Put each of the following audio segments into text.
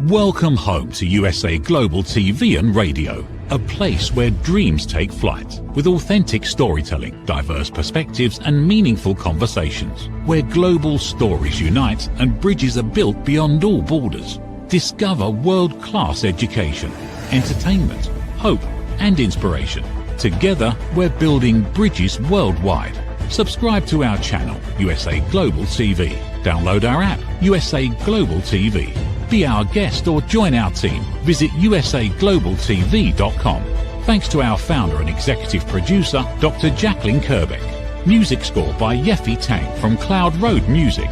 Welcome home to USA Global TV and Radio, a place where dreams take flight, with authentic storytelling, diverse perspectives and meaningful conversations, where global stories unite and bridges are built beyond all borders. Discover world-class education, entertainment, hope and inspiration. Together, we're building bridges worldwide. Subscribe to our channel, USA Global TV. Download our app, USA Global TV. Be our guest or join our team. Visit usaglobaltv.com. Thanks to our founder and executive producer, Dr. Jacalyn Kerbeck. Music score by Yeffy Tang from Cloud Road Music.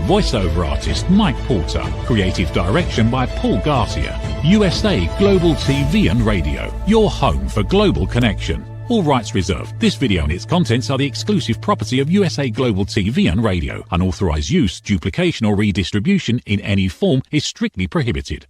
Voiceover artist Mike Porter. Creative direction by Paul Garcia. USA Global TV and Radio. Your home for global connection. All rights reserved. This video and its contents are the exclusive property of USA Global TV and Radio. Unauthorized use, duplication or redistribution in any form is strictly prohibited.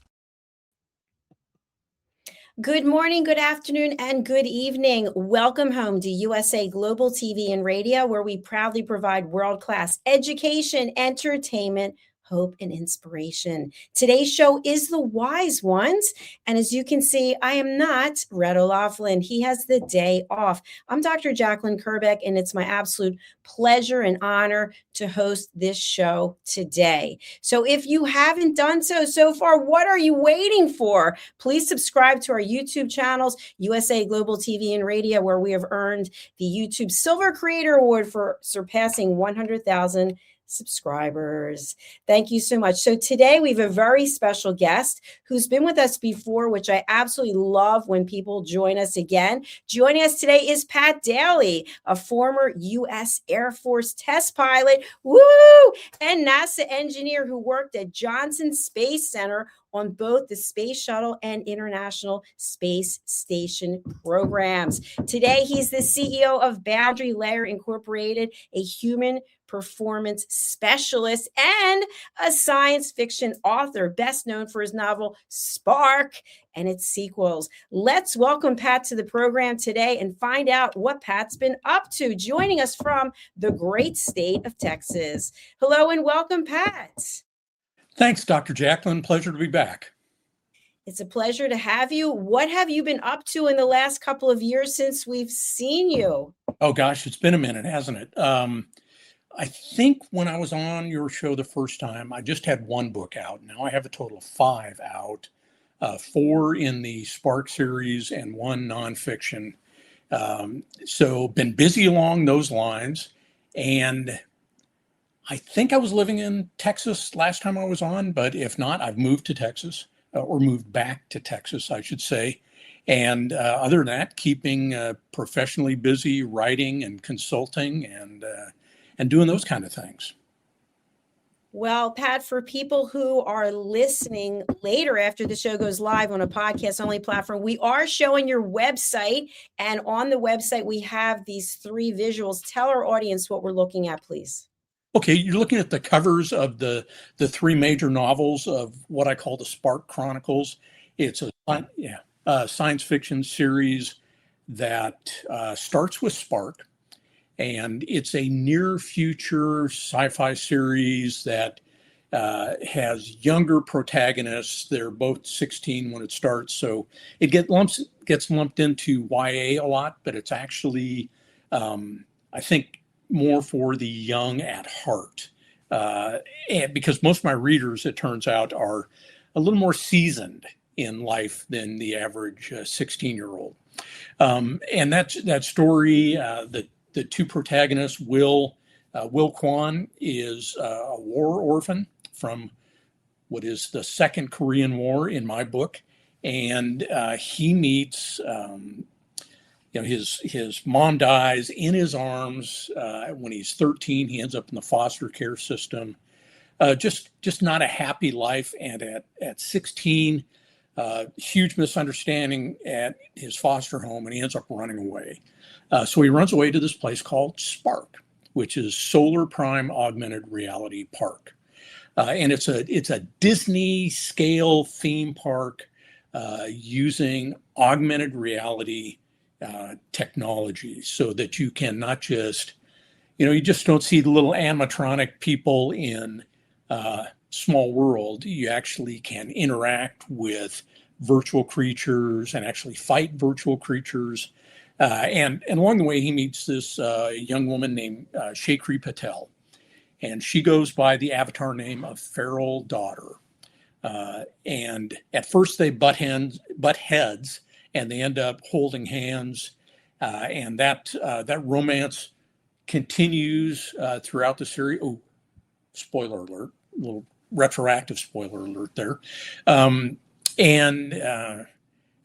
Good morning, good afternoon, and good evening. Welcome home to USA Global TV and Radio, where we proudly provide world-class education, entertainment, hope, and inspiration. Today's show is The Wise Ones. And as you can see, I am not Rhett O'Loughlin. He has the day off. I'm Dr. Jacalyn Kerbeck, and it's my absolute pleasure and honor to host this show today. So if you haven't done so far, what are you waiting for? Please subscribe to our YouTube channels, USA Global TV and Radio, where we have earned the YouTube Silver Creator Award for surpassing 100,000 subscribers. Thank you so much. So today we have a very special guest who's been with us before, which I absolutely love when people join us again. Joining us today is Pat Daly, a former U.S. Air Force test pilot, and NASA engineer who worked at Johnson Space Center on both the Space Shuttle and International Space Station programs. Today, he's the CEO of Boundary Layer Incorporated, a human performance specialist and a science fiction author, best known for his novel Spark and its sequels. Let's welcome Pat to the program today and find out what Pat's been up to, joining us from the great state of Texas. Hello and welcome, Pat. Thanks, Dr. Jacalyn. Pleasure to be back. It's a pleasure to have you. What have you been up to in the last couple of years since we've seen you? Oh, gosh, it's been a minute, hasn't it? I think when I was on your show the first time, I just had one book out. Now I have a total of 5 out, 4 in the Spark series and 1 nonfiction. So been busy along those lines. And I think I was living in Texas last time I was on, but if not, I've moved to Texas, or moved back to Texas, I should say. And other than that, keeping professionally busy writing and consulting and doing those kind of things. Well, Pat, for people who are listening later after the show goes live on a podcast-only platform, we are showing your website. And on the website, we have these 3 visuals. Tell our audience what we're looking at, please. Okay, you're looking at the covers of the 3 major novels of what I call the Spark Chronicles. It's a science fiction series that starts with Spark, and it's a near future sci-fi series that has younger protagonists. They're both 16 when it starts, so it gets lumped into YA a lot, but it's actually, I think, more for the young at heart, and because most of my readers, it turns out, are a little more seasoned in life than the average 16-year-old. And that story, the 2 protagonists, Will Kwon is a war orphan from what is the Second Korean War in my book, and he meets his mom dies in his arms when he's 13. He ends up in the foster care system. Just not a happy life. And at 16, huge misunderstanding at his foster home, and he ends up running away. So he runs away to this place called Spark, which is Solar Prime Augmented Reality Park. And it's a Disney scale theme park using augmented reality technology, so that you can not just, you just don't see the little animatronic people in small world, you actually can interact with virtual creatures and actually fight virtual creatures. And along the way, he meets this young woman named Shakri Patel, and she goes by the avatar name of Feral Daughter. And at first they butt heads, and they end up holding hands, and that romance continues throughout the series. Oh, spoiler alert! A little retroactive spoiler alert there. And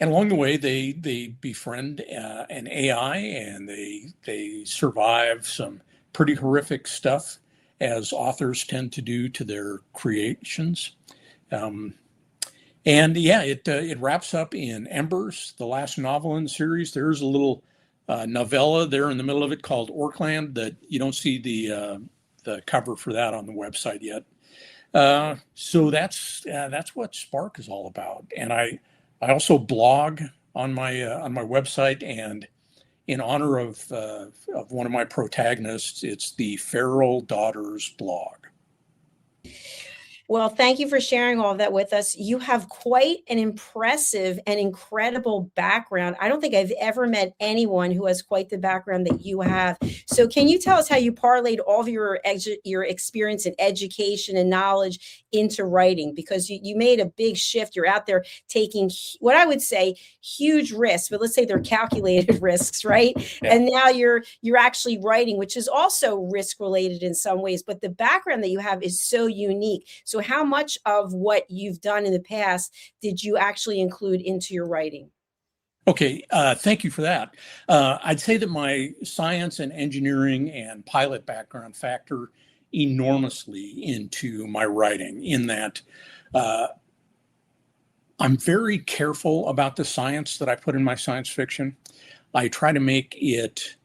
along the way, they befriend an AI, and they survive some pretty horrific stuff, as authors tend to do to their creations. And yeah, it wraps up in Embers, the last novel in the series. There's a little novella there in the middle of it called Orkland that you don't see the cover for that on the website yet. So that's what Spark is all about. And I also blog on my website, and in honor of one of my protagonists, it's the Feral Daughters blog. Well, thank you for sharing all of that with us. You have quite an impressive and incredible background. I don't think I've ever met anyone who has quite the background that you have. So can you tell us how you parlayed all of your experience in education and knowledge into writing? Because you made a big shift. You're out there taking what I would say huge risks, but let's say they're calculated risks, right? Yeah. And now you're actually writing, which is also risk related in some ways, but the background that you have is so unique. So how much of what you've done in the past did you actually include into your writing? Okay, thank you for that. I'd say that my science and engineering and pilot background factor enormously into my writing, in that I'm very careful about the science that I put in my science fiction. I try to make it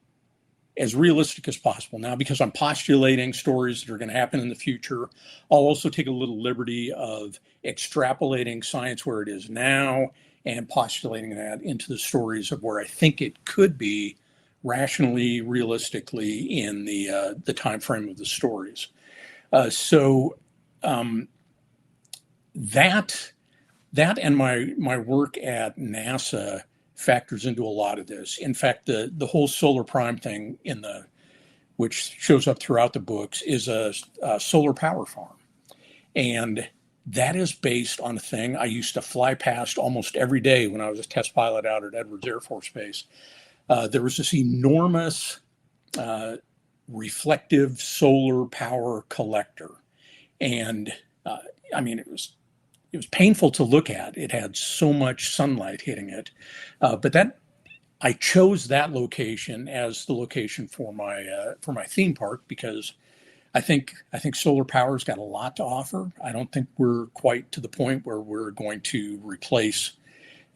as realistic as possible. Now, because I'm postulating stories that are going to happen in the future, I'll also take a little liberty of extrapolating science where it is now and postulating that into the stories of where I think it could be rationally, realistically in the time frame of the stories. So that and my work at NASA factors into a lot of this. In fact, the whole Solar Prime thing which shows up throughout the books, is a solar power farm. And that is based on a thing I used to fly past almost every day when I was a test pilot out at Edwards Air Force Base. There was this enormous reflective solar power collector. And I mean, it was painful to look at. It had so much sunlight hitting it. But I chose that location as the location for my theme park, because I think solar power's got a lot to offer. I don't think we're quite to the point where we're going to replace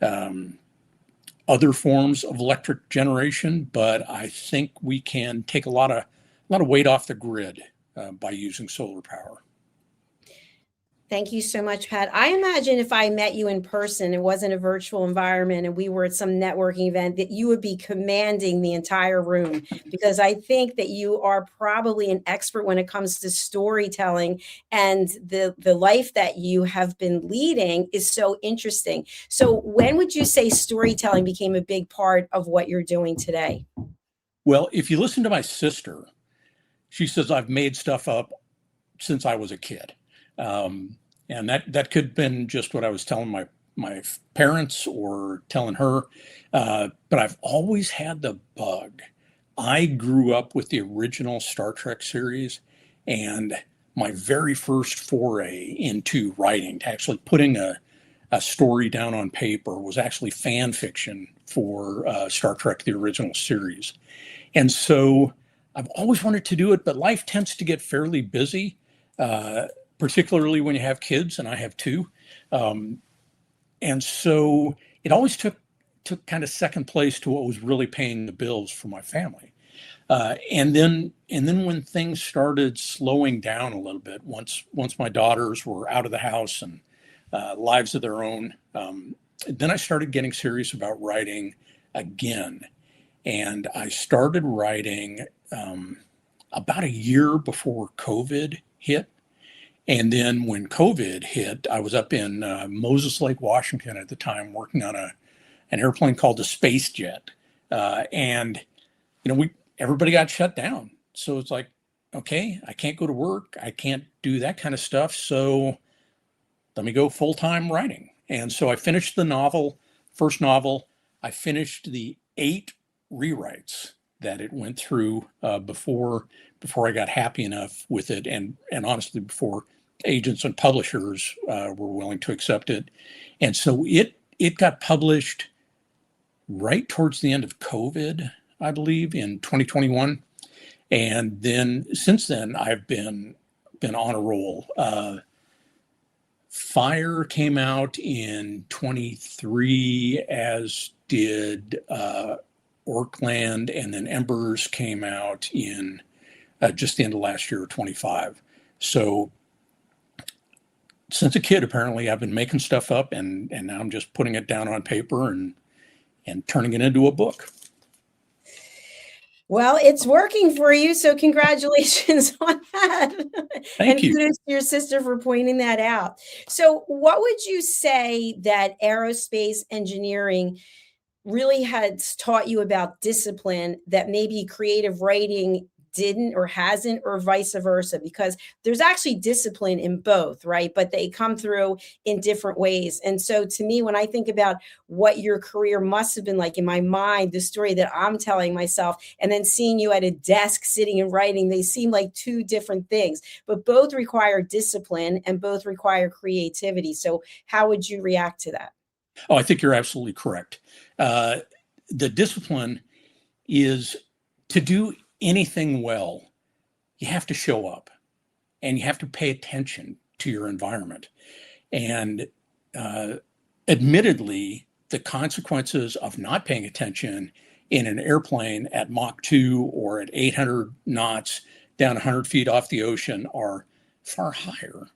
other forms of electric generation, but I think we can take a lot of weight off the grid by using solar power. Thank you so much, Pat. I imagine if I met you in person, it wasn't a virtual environment, and we were at some networking event, that you would be commanding the entire room, because I think that you are probably an expert when it comes to storytelling, and the life that you have been leading is so interesting. So when would you say storytelling became a big part of what you're doing today? Well, if you listen to my sister, she says I've made stuff up since I was a kid. And that could have been just what I was telling my parents or telling her. But I've always had the bug. I grew up with the original Star Trek series, and my very first foray into writing, to actually putting a story down on paper, was actually fan fiction for Star Trek, the original series. And so I've always wanted to do it, but life tends to get fairly busy. Particularly when you have kids, and I have two. And so it always took kind of second place to what was really paying the bills for my family. And then when things started slowing down a little bit, once my daughters were out of the house and lives of their own, then I started getting serious about writing again. And I started writing about a year before COVID hit. And then when COVID hit, I was up in Moses Lake, Washington at the time, working on an airplane called the Space Jet. And, everybody got shut down. So it's like, okay, I can't go to work. I can't do that kind of stuff. So let me go full-time writing. And so I finished the first novel. I finished the 8 rewrites that it went through before I got happy enough with it, and honestly before agents and publishers were willing to accept it. And so it got published right towards the end of COVID, I believe, in 2021. And then since then, I've been on a roll. Fire came out in 23, as did Orkland, and then Embers came out in just the end of last year, 25. So since a kid, apparently, I've been making stuff up, and now I'm just putting it down on paper and turning it into a book. Well, it's working for you, so congratulations on that. Thank you. And kudos to your sister for pointing that out. So what would you say that aerospace engineering really has taught you about discipline that maybe creative writing didn't or hasn't, or vice versa? Because there's actually discipline in both, right? But they come through in different ways. And so to me, when I think about what your career must have been like, in my mind, the story that I'm telling myself, and then seeing you at a desk sitting and writing, they seem like two different things, but both require discipline and both require creativity. So how would you react to that? Oh, I think you're absolutely correct. The discipline is to do anything well, you have to show up and you have to pay attention to your environment. And admittedly, the consequences of not paying attention in an airplane at Mach 2 or at 800 knots down 100 feet off the ocean are far higher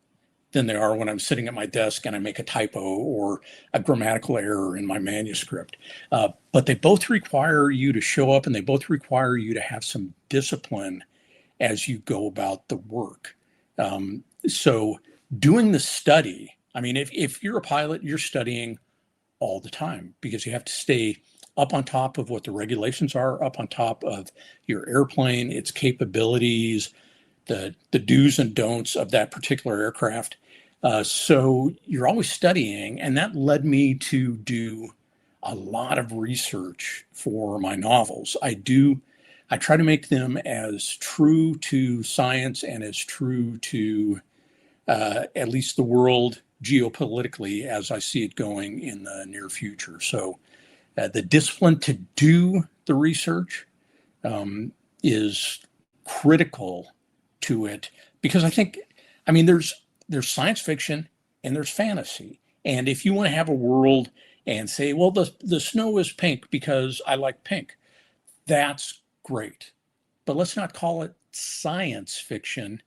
than they are when I'm sitting at my desk and I make a typo or a grammatical error in my manuscript. But they both require you to show up, and they both require you to have some discipline as you go about the work. So doing the study, I mean, if you're a pilot, you're studying all the time because you have to stay up on top of what the regulations are, up on top of your airplane, its capabilities, the do's and don'ts of that particular aircraft. So you're always studying, and that led me to do a lot of research for my novels. I try to make them as true to science and as true to at least the world geopolitically as I see it going in the near future. So the discipline to do the research is critical to it, because I mean, there's science fiction and there's fantasy. And if you want to have a world and say, well, the snow is pink because I like pink, that's great. But let's not call it science fiction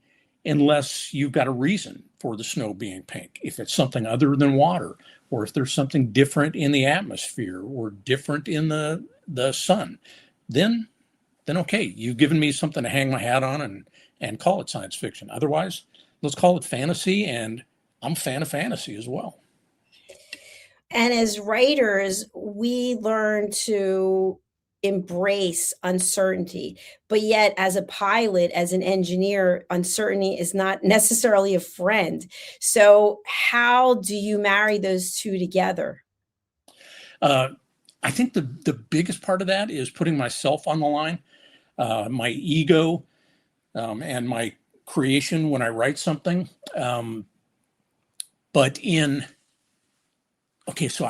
unless you've got a reason for the snow being pink. If it's something other than water, or if there's something different in the atmosphere or different in the sun, then okay, you've given me something to hang my hat on and call it science fiction. Otherwise, let's call it fantasy, and I'm a fan of fantasy as well. And as writers, we learn to embrace uncertainty. But yet, as a pilot, as an engineer, uncertainty is not necessarily a friend. So how do you marry those two together? I think the biggest part of that is putting myself on the line, my ego, and my creation when I write something. So I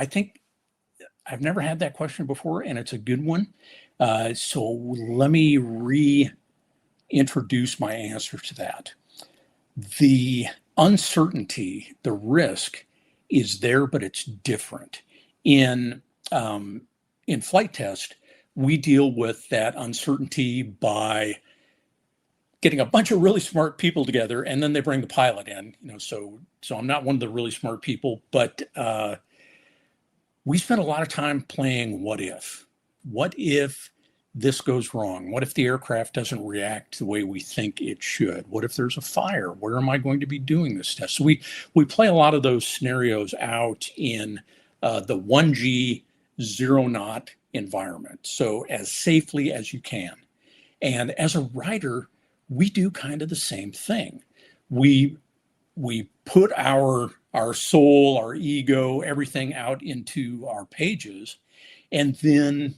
think I've never had that question before, and it's a good one. So let me reintroduce my answer to that. The uncertainty, the risk is there, but it's different. In flight test, we deal with that uncertainty by getting a bunch of really smart people together, and then they bring the pilot in. So I'm not one of the really smart people, but we spent a lot of time playing what if. What if this goes wrong? What if the aircraft doesn't react the way we think it should? What if there's a fire? Where am I going to be doing this test? So we play a lot of those scenarios out in the 1G 0-knot environment, so as safely as you can. And as a writer, we do kind of the same thing. We put our soul, our ego, everything out into our pages, and then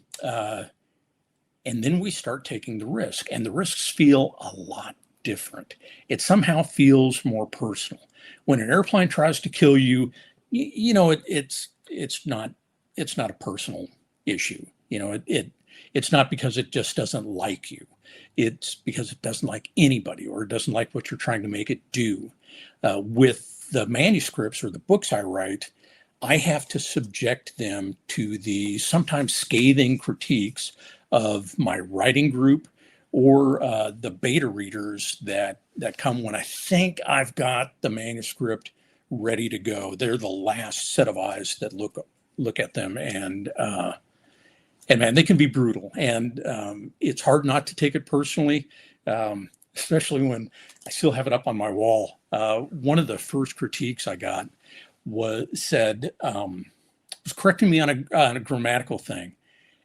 we start taking the risk, and the risks feel a lot different. It somehow feels more personal. When an airplane tries to kill you, it's not a personal issue. It's not because it just doesn't like you. It's because it doesn't like anybody, or it doesn't like what you're trying to make it do. With the manuscripts or the books I write, I have to subject them to the sometimes scathing critiques of my writing group, or the beta readers that come when I think I've got the manuscript ready to go. They're the last set of eyes that look at them, and man, they can be brutal, and it's hard not to take it personally, especially when I still have it up on my wall. One of the first critiques I got was correcting me on a grammatical thing,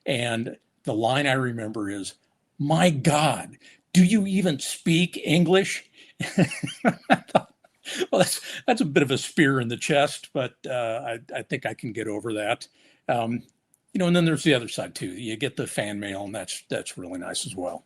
and the line I remember is, "My God, do you even speak English?" I thought, well, that's a bit of a spear in the chest, but I think I can get over that. And then there's the other side too. You get the fan mail, and that's really nice as well.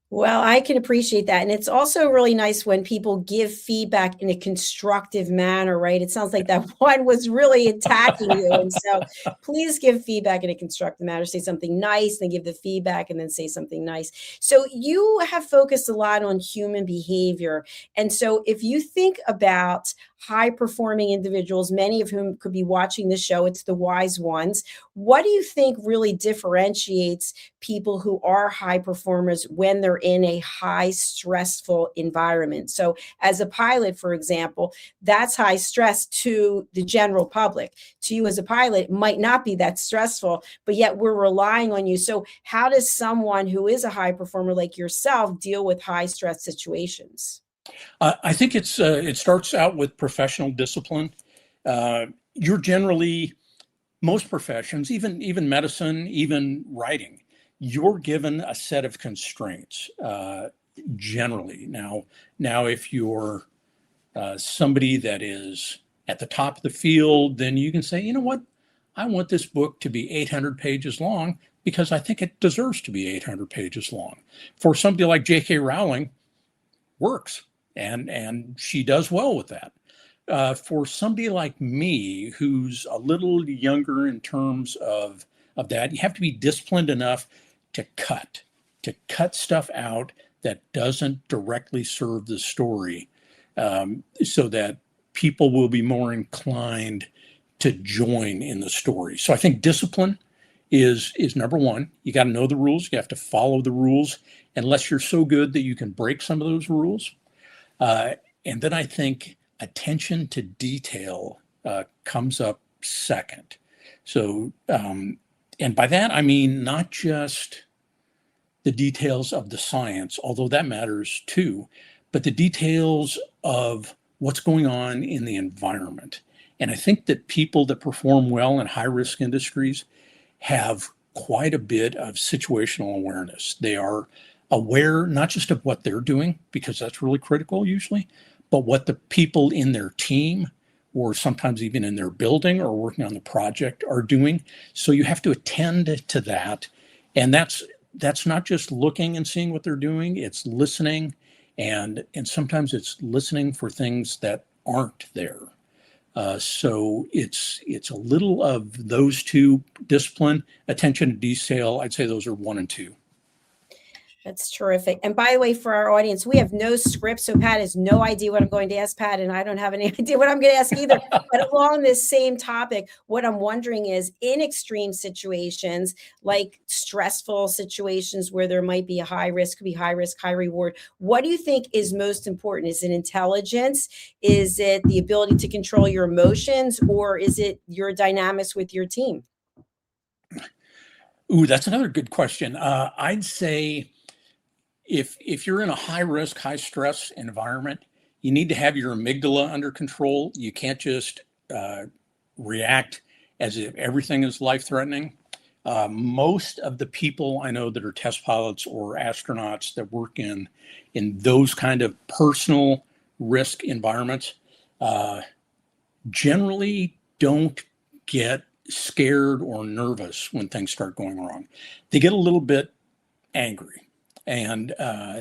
Well, I can appreciate that. And it's also really nice when people give feedback in a constructive manner, right? It sounds like that one was really attacking you. And so please give feedback in a constructive manner. Say something nice, then give the feedback, and then say something nice. So you have focused a lot on human behavior. And so if you think about high performing individuals, many of whom could be watching this show, it's the wise ones. What do you think really differentiates people who are high performers when they're in a high stressful environment? So as a pilot, for example, that's high stress to the general public. To you as a pilot, it might not be that stressful, but yet we're relying on you. So how does someone who is a high performer like yourself deal with high stress situations? I think it starts out with professional discipline. You're generally, most professions, even medicine, even writing, you're given a set of constraints generally. Now, if you're somebody that is at the top of the field, then you can say, you know what, I want this book to be 800 pages long because I think it deserves to be 800 pages long. For somebody like J.K. Rowling, works. And she does well with that. For somebody like me, who's a little younger in terms of that, you have to be disciplined enough to cut stuff out that doesn't directly serve the story, so that people will be more inclined to join in the story. So I think discipline is number one. You got to know the rules. You have to follow the rules, unless you're so good that you can break some of those rules. And then I think attention to detail comes up second. So, and by that, I mean not just the details of the science, although that matters too, but the details of what's going on in the environment. And I think that people that perform well in high-risk industries have quite a bit of situational awareness. They are aware not just of what they're doing, because that's really critical usually, but what the people in their team, or sometimes even in their building or working on the project, are doing. So you have to attend to that. And that's not just looking and seeing what they're doing, it's listening, and sometimes it's listening for things that aren't there. So it's a little of those two: discipline, attention to detail. I'd say those are 1 and 2. That's terrific. And by the way, for our audience, we have no script. So Pat has no idea what I'm going to ask Pat, and I don't have any idea what I'm going to ask either. But along this same topic, what I'm wondering is, in extreme situations, like stressful situations where there might be a high risk, could be high risk, high reward, what do you think is most important? Is it intelligence? Is it the ability to control your emotions? Or is it your dynamics with your team? Ooh, that's another good question. I'd say if you're in a high risk, high stress environment, you need to have your amygdala under control. You can't just react as if everything is life threatening. Most of the people I know that are test pilots or astronauts that work in those kind of personal risk environments generally don't get scared or nervous when things start going wrong. They get a little bit angry, and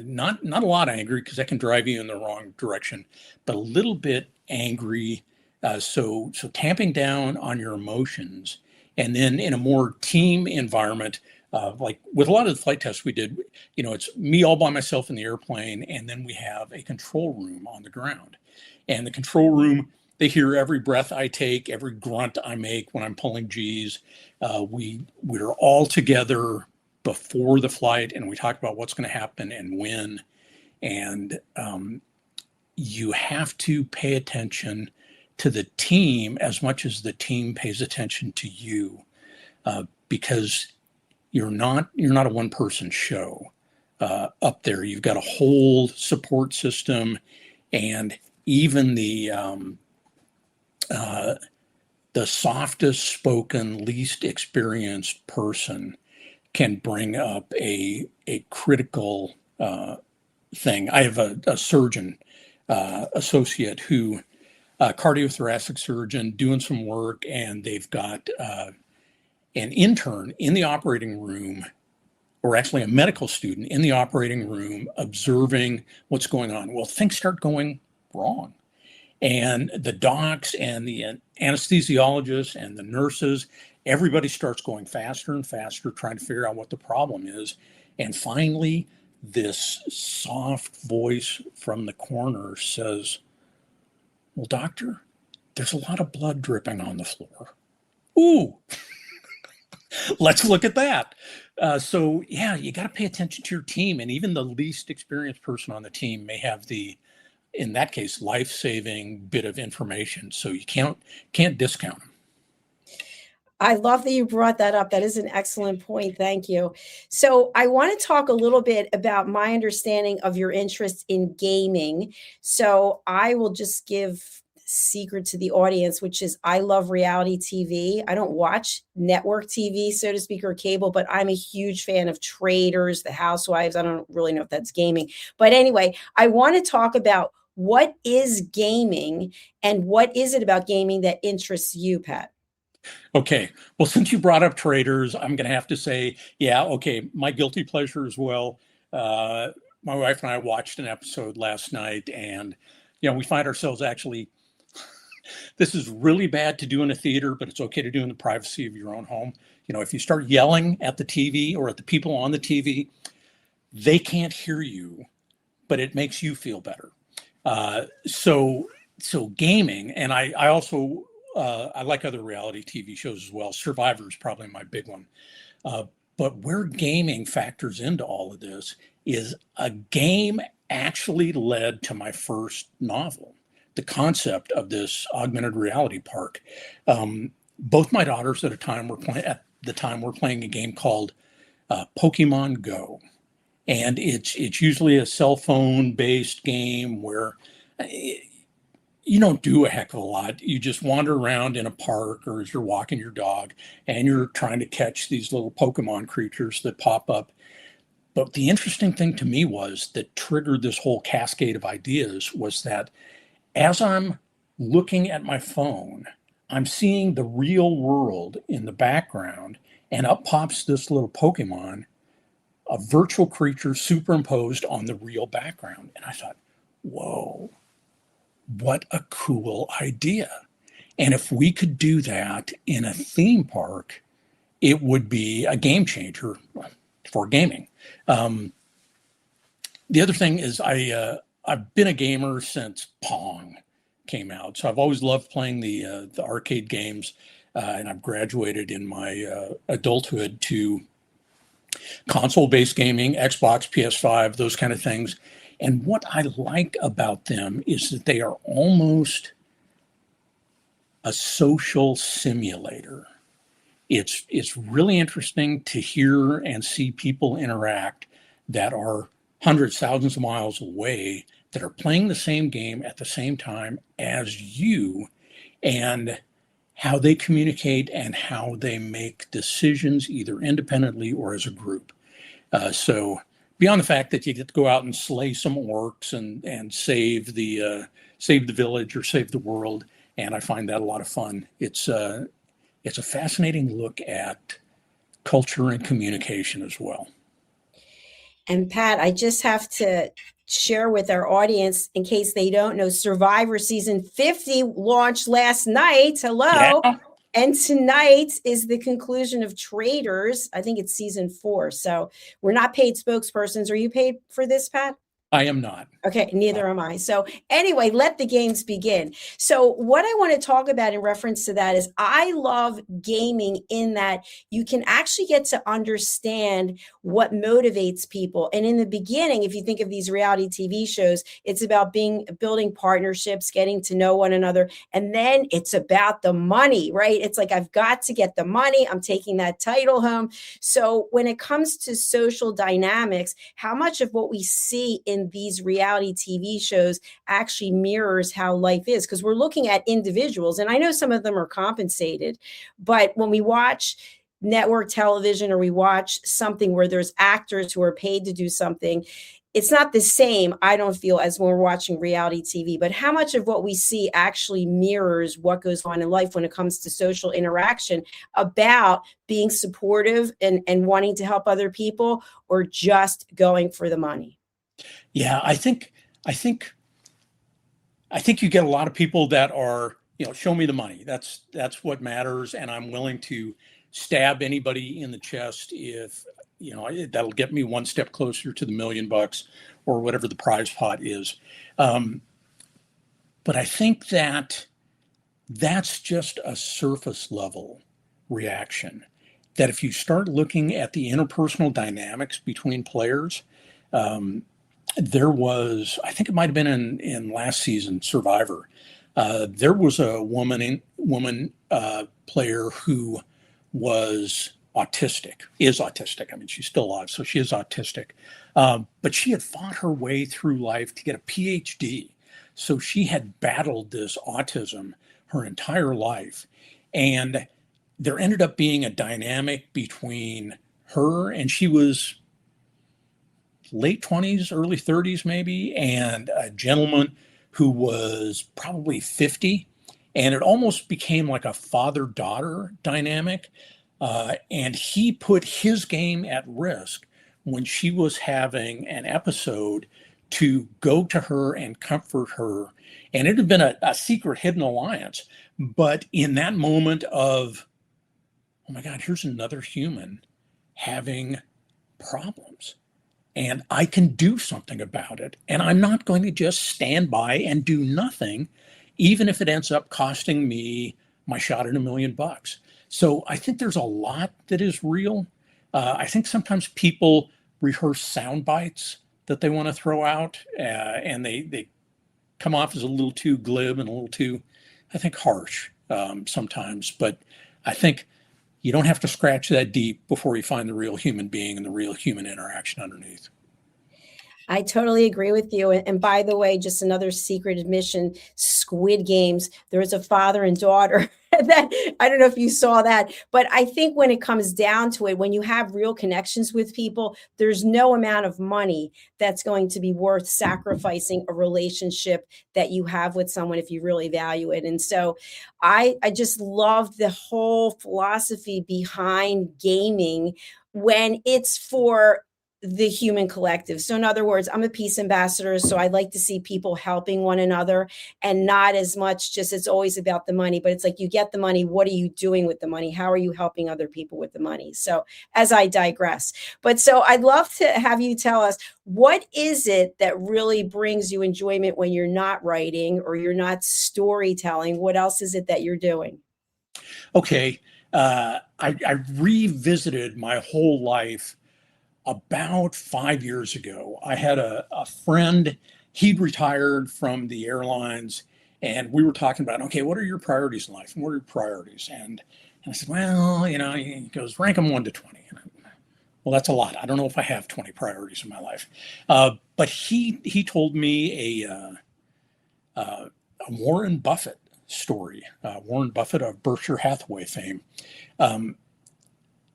not a lot angry, because that can drive you in the wrong direction, but a little bit angry. So tamping down on your emotions, and then in a more team environment, like with a lot of the flight tests we did, it's me all by myself in the airplane, and then we have a control room on the ground, and the control room, they hear every breath I take, every grunt I make when I'm pulling G's. We're all together before the flight, and we talk about what's going to happen and when. And you have to pay attention to the team as much as the team pays attention to you, because you're not a one-person show up there. You've got a whole support system, and even the softest spoken, least experienced person can bring up a critical thing. I have a surgeon associate who, cardiothoracic surgeon, doing some work, and they've got an intern in the operating room, or actually a medical student in the operating room, observing what's going on. Well, things start going wrong, and the docs and the anesthesiologists and the nurses, everybody starts going faster and faster, trying to figure out what the problem is. And finally, this soft voice from the corner says, "Well, doctor, there's a lot of blood dripping on the floor." Ooh, let's look at that. So yeah, you got to pay attention to your team, and even the least experienced person on the team may have in that case, life-saving bit of information. So you can't discount them. I love that you brought that up. That is an excellent point. Thank you. So I want to talk a little bit about my understanding of your interest in gaming. So I will just give secret to the audience, which is I love reality TV. I don't watch network TV, so to speak, or cable, but I'm a huge fan of Traders, The Housewives. I don't really know if that's gaming. But anyway, I want to talk about what is gaming and what is it about gaming that interests you, Pat? Okay. Well, since you brought up Traders, I'm going to have to say, yeah, okay, my guilty pleasure as well. My wife and I watched an episode last night, and we find ourselves actually, this is really bad to do in a theater, but it's okay to do in the privacy of your own home. If you start yelling at the TV or at the people on the TV, they can't hear you, but it makes you feel better. So gaming, and I also, I like other reality TV shows as well. Survivor is probably my big one. But where gaming factors into all of this is a game actually led to my first novel, the concept of this augmented reality park. Both my daughters at the time were playing a game called Pokemon Go. And it's usually a cell phone based game where you don't do a heck of a lot. You just wander around in a park, or as you're walking your dog, and you're trying to catch these little Pokemon creatures that pop up. But the interesting thing to me was that triggered this whole cascade of ideas was that as I'm looking at my phone, I'm seeing the real world in the background, and up pops this little Pokemon, a virtual creature superimposed on the real background. And I thought, whoa, what a cool idea. And if we could do that in a theme park, it would be a game changer for gaming. The other thing is I've been a gamer since Pong came out. So I've always loved playing the arcade games, and I've graduated in my adulthood to console-based gaming, Xbox, PS5, those kind of things. And what I like about them is that they are almost a social simulator. it's really interesting to hear and see people interact that are hundreds, thousands of miles away, that are playing the same game at the same time as you, and how they communicate and how they make decisions either independently or as a group. So beyond the fact that you get to go out and slay some orcs and save the village or save the world, and I find that a lot of fun. It's a fascinating look at culture and communication as well. And Pat, I just have to share with our audience, in case they don't know, Survivor season 50 launched last night. Hello. Yeah. And tonight is the conclusion of Traders. I think it's season 4. So we're not paid spokespersons. Are you paid for this, Pat? I am not. Okay, neither am I. So anyway, let the games begin. So what I want to talk about in reference to that is I love gaming in that you can actually get to understand what motivates people. And in the beginning, if you think of these reality TV shows, it's about building partnerships, getting to know one another. And then it's about the money, right? It's like, I've got to get the money. I'm taking that title home. So when it comes to social dynamics, how much of what we see in these reality TV shows actually mirrors how life is? Because we're looking at individuals, and I know some of them are compensated, but when we watch network television or we watch something where there's actors who are paid to do something, it's not the same, I don't feel, as when we're watching reality TV. But how much of what we see actually mirrors what goes on in life when it comes to social interaction about being supportive and wanting to help other people, or just going for the money? Yeah, I think you get a lot of people that are, show me the money. That's what matters, and I'm willing to stab anybody in the chest if, that'll get me one step closer to the $1 million or whatever the prize pot is. But I think that that's just a surface level reaction. That if you start looking at the interpersonal dynamics between players, there was, I think it might have been in last season, Survivor. There was a woman player who was is autistic. I mean, she's still alive, so she is autistic. But she had fought her way through life to get a PhD. So she had battled this autism her entire life. And there ended up being a dynamic between her, and she was late 20s, early 30s maybe, and a gentleman who was probably 50. And it almost became like a father-daughter dynamic. And he put his game at risk when she was having an episode to go to her and comfort her. And it had been a secret hidden alliance. But in that moment of, oh my God, here's another human having problems, and I can do something about it. And I'm not going to just stand by and do nothing, even if it ends up costing me my shot at $1 million. So I think there's a lot that is real. I think sometimes people rehearse sound bites that they want to throw out, and they come off as a little too glib and a little too, I think, harsh sometimes. But I think you don't have to scratch that deep before you find the real human being and the real human interaction underneath. I totally agree with you. And by the way, just another secret admission, Squid Games, there was a father and daughter that, I don't know if you saw that, but I think when it comes down to it, when you have real connections with people, there's no amount of money that's going to be worth sacrificing a relationship that you have with someone if you really value it. And so I just love the whole philosophy behind gaming when it's for the human collective. So in other words, I'm a peace ambassador. So I like to see people helping one another, and not as much just it's always about the money, but it's like, you get the money. What are you doing with the money? How are you helping other people with the money? So as I digress, but so I'd love to have you tell us, what is it that really brings you enjoyment when you're not writing or you're not storytelling? What else is it that you're doing? Okay. I revisited my whole life about 5 years ago. I had a friend, he'd retired from the airlines, and we were talking about, okay, what are your priorities in life? And what are your priorities? And And I said, well, he goes, rank them 1 to 20. Well, that's a lot. I don't know if I have 20 priorities in my life. But he told me a Warren Buffett story. Warren Buffett of Berkshire Hathaway fame. And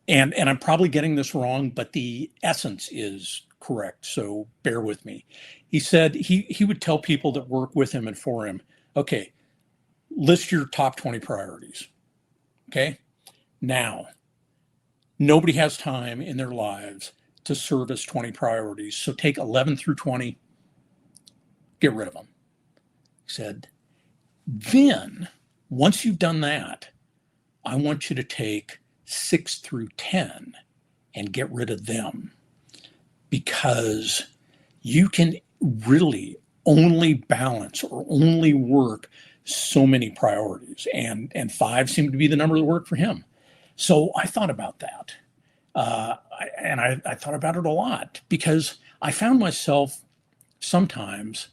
I'm probably getting this wrong, but the essence is correct. So bear with me. He said he would tell people that work with him and for him, okay, list your top 20 priorities. Okay. Now, nobody has time in their lives to service 20 priorities. So take 11 through 20, get rid of them. He said, then once you've done that, I want you to take 6 through 10 and get rid of them, because you can really only balance or only work so many priorities, and 5 seemed to be the number that worked for him. So I thought about that. I thought about it a lot, because I found myself sometimes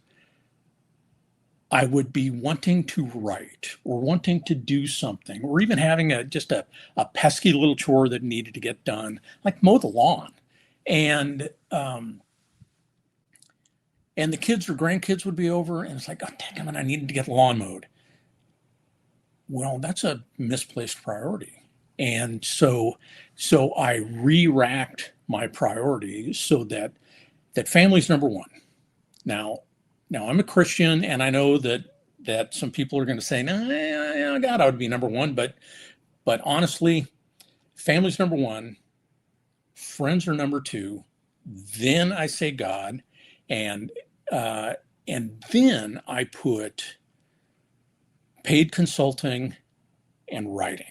I would be wanting to write or wanting to do something, or even having just a pesky little chore that needed to get done, like mow the lawn. And the kids or grandkids would be over, and it's like, oh, damn it, I needed to get the lawn mowed. Well, that's a misplaced priority. And so I re-racked my priorities so that family's number one. Now I'm a Christian, and I know that some people are going to say, no, God, I would be number one. But honestly, family's number one, friends are number two. Then I say God, and then I put paid consulting and writing.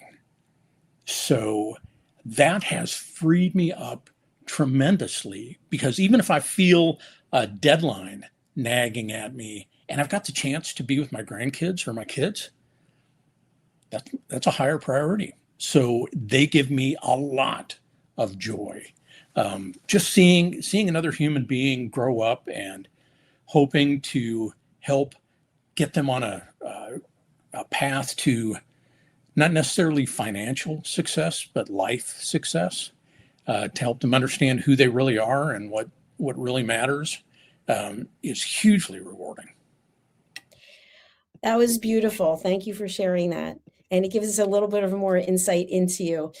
So that has freed me up tremendously, because even if I feel a deadline nagging at me and I've got the chance to be with my grandkids or my kids, that's a higher priority. So they give me a lot of joy. Just seeing another human being grow up and hoping to help get them on a path to not necessarily financial success, but life success, to help them understand who they really are and what really matters, is hugely rewarding. That was beautiful. Thank you for sharing that. And it gives us a little bit of more insight into you.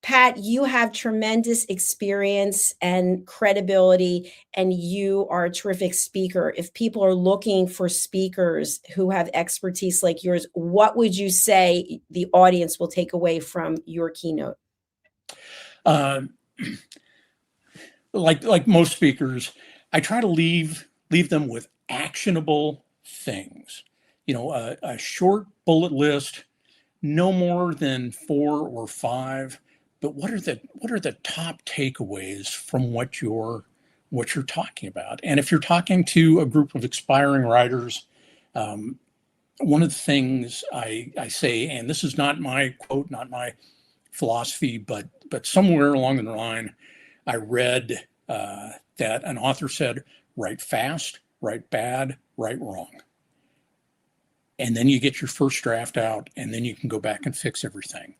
Pat, you have tremendous experience and credibility, and you are a terrific speaker. If people are looking for speakers who have expertise like yours, what would you say the audience will take away from your keynote? Like most speakers, I try to leave them with actionable things. A short bullet list, no more than 4 or 5. But what are the top takeaways from what you're talking about? And if you're talking to a group of aspiring writers, one of the things I say, and this is not my quote, not my philosophy, but somewhere along the line, I read that an author said, write fast, write bad, write wrong. And then you get your first draft out, and then you can go back and fix everything.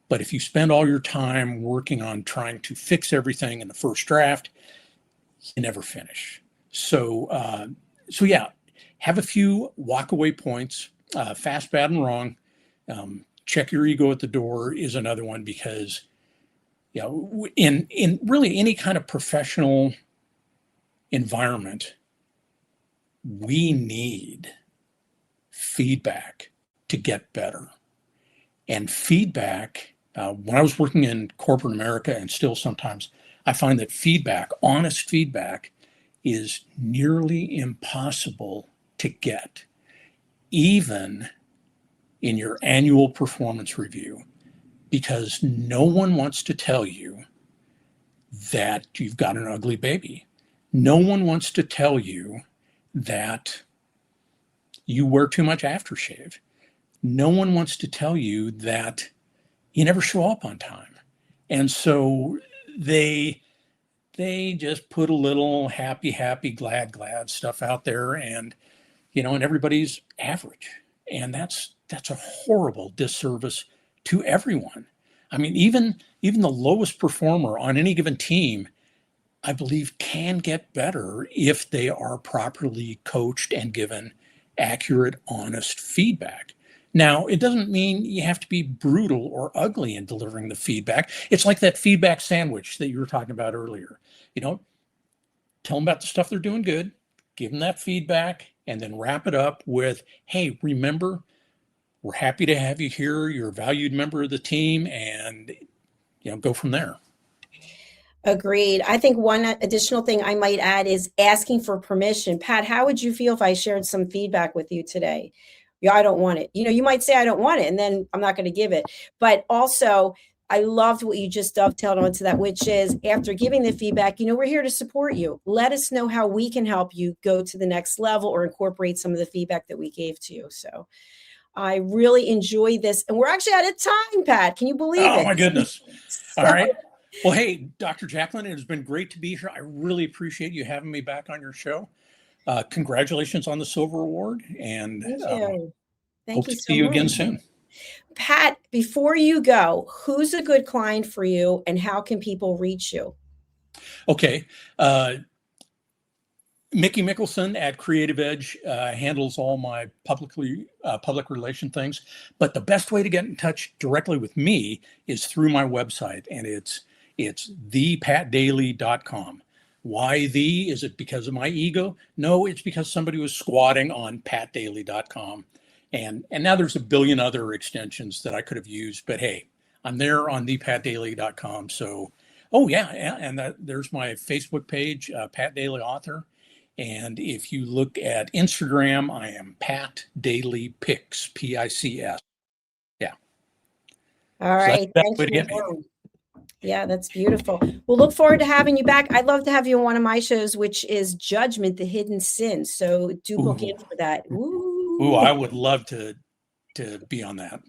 But if you spend all your time working on trying to fix everything in the first draft, you never finish. So yeah, have a few walk-away points. Fast, bad, and wrong. Check your ego at the door is another one, because in really any kind of professional environment, we need feedback to get better. And feedback, when I was working in corporate America, and still sometimes, I find that honest feedback, is nearly impossible to get, even in your annual performance review, because no one wants to tell you that you've got an ugly baby. No one wants to tell you that you wear too much aftershave. No one wants to tell you that you never show up on time. And so they just put a little happy, glad stuff out there, and everybody's average. And that's a horrible disservice to everyone. I mean, even the lowest performer on any given team, I believe, can get better if they are properly coached and given accurate, honest feedback. Now, it doesn't mean you have to be brutal or ugly in delivering the feedback. It's like that feedback sandwich that you were talking about earlier. Tell them about the stuff they're doing good, give them that feedback, and then wrap it up with, hey, remember, we're happy to have you here. You're a valued member of the team, and go from there. Agreed. I think one additional thing I might add is asking for permission. Pat, how would you feel if I shared some feedback with you today? Yeah, I don't want it. You might say I don't want it, and then I'm not going to give it. But also, I loved what you just dovetailed onto that, which is after giving the feedback, we're here to support you. Let us know how we can help you go to the next level or incorporate some of the feedback that we gave to you. So I really enjoy this. And we're actually out of time, Pat. Can you believe it? Oh, my goodness. All right. Well, hey, Dr. Jacalyn, it has been great to be here. I really appreciate you having me back on your show. Congratulations on the Silver Award. And Thank you. Hope to see you again soon. Pat, before you go, who's a good client for you and how can people reach you? Okay. Mickey Mickelson at Creative Edge handles all my public relation things. But the best way to get in touch directly with me is through my website, and it's thepatdaily.com. Why the? Is it because of my ego? No, it's because somebody was squatting on patdaily.com. And now there's a billion other extensions that I could have used, but hey, I'm there on thepatdaily.com. So, and there's my Facebook page, Pat Daily Author. And if you look at Instagram, I am Pat Daily Pics, Pics. Yeah. All right. Thank you. Yeah, that's beautiful. We'll look forward to having you back. I'd love to have you on one of my shows, which is Judgment, the Hidden Sin. So do book in for that. Ooh, I would love to be on that.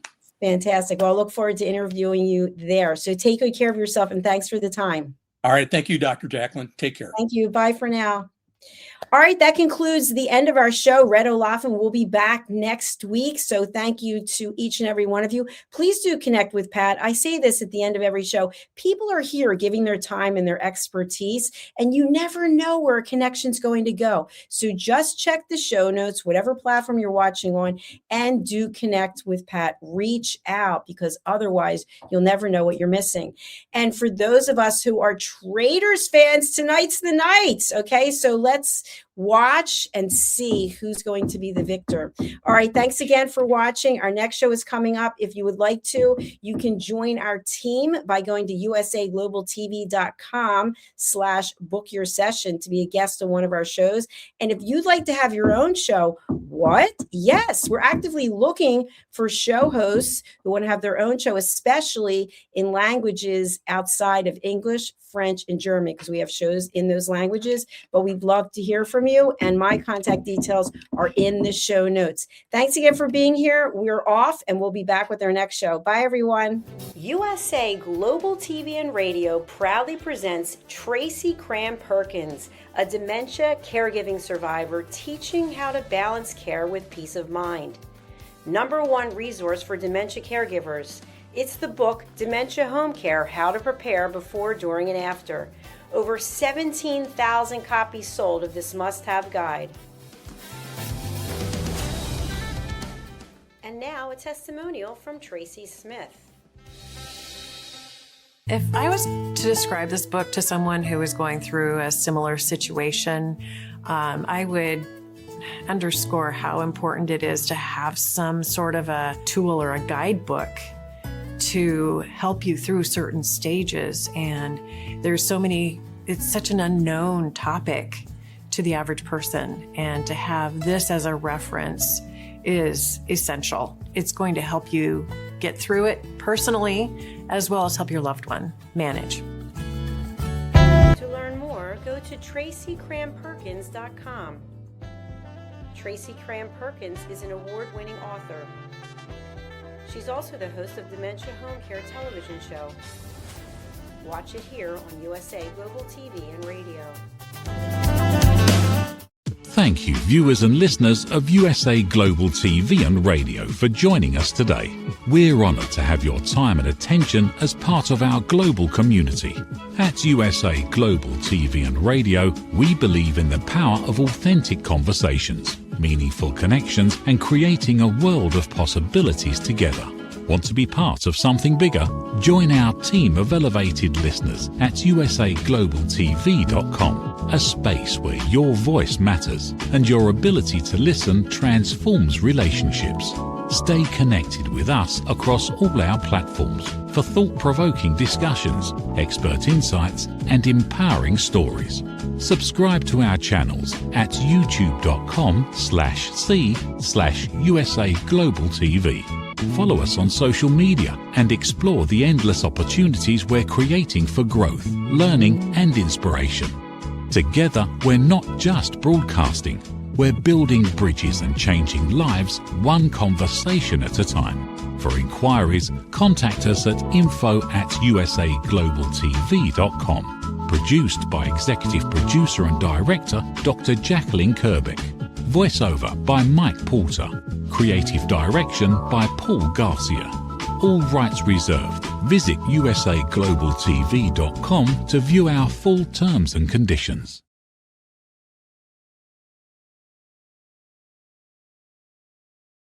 Fantastic. Well, I look forward to interviewing you there. So take good care of yourself, and thanks for the time. All right. Thank you, Dr. Jacalyn. Take care. Thank you. Bye for now. All right, that concludes the end of our show. Red Olafin will be back next week. So thank you to each and every one of you. Please do connect with Pat. I say this at the end of every show. People are here giving their time and their expertise, and you never know where a connection's going to go. So just check the show notes, whatever platform you're watching on, and do connect with Pat. Reach out, because otherwise you'll never know what you're missing. And for those of us who are Traders fans, tonight's the night. Okay, so let's watch and see who's going to be the victor. All right. Thanks again for watching. Our next show is coming up. If you would like to, you can join our team by going to usaglobaltv.com/book your session to be a guest on one of our shows. And if you'd like to have your own show, what? Yes, we're actively looking for show hosts who want to have their own show, especially in languages outside of English, French, and German, because we have shows in those languages. But we'd love to hear from you, and my contact details are in the show notes. Thanks again for being here. We're off, and we'll be back with our next show. Bye, everyone. USA Global TV and Radio proudly presents Tracy Cram Perkins, a dementia caregiving survivor teaching how to balance care with peace of mind. #1 resource for dementia caregivers. It's the book, Dementia Home Care, How to Prepare Before, During, and After. Over 17,000 copies sold of this must-have guide. And now a testimonial from Tracy Smith. If I was to describe this book to someone who is going through a similar situation, I would underscore how important it is to have some sort of a tool or a guidebook to help you through certain stages. And there's so many, it's such an unknown topic to the average person. And to have this as a reference is essential. It's going to help you get through it personally, as well as help your loved one manage. To learn more, go to tracycramperkins.com. Tracy Cram Perkins is an award-winning author. She's also the host of Dementia Home Care television show. Watch it here on USA Global TV and Radio. Thank you, viewers and listeners of USA Global TV and Radio, for joining us today. We're honoured to have your time and attention as part of our global community. At USA Global TV and Radio, we believe in the power of authentic conversations, meaningful connections, and creating a world of possibilities together. Want to be part of something bigger? Join our team of elevated listeners at usaglobaltv.com, a space where your voice matters and your ability to listen transforms relationships. Stay connected with us across all our platforms for thought-provoking discussions, expert insights, and empowering stories. Subscribe to our channels at youtube.com/c/USA Global TV. Follow us on social media and explore the endless opportunities we're creating for growth, learning, and inspiration. Together, we're not just broadcasting, we're building bridges and changing lives one conversation at a time. For inquiries, contact us at info@usaglobaltv.com. Produced by Executive Producer and Director Dr. Jacalyn Kerbeck. Voiceover by Mike Porter. Creative direction by Paul Garcia. All rights reserved. Visit usaglobaltv.com to view our full terms and conditions.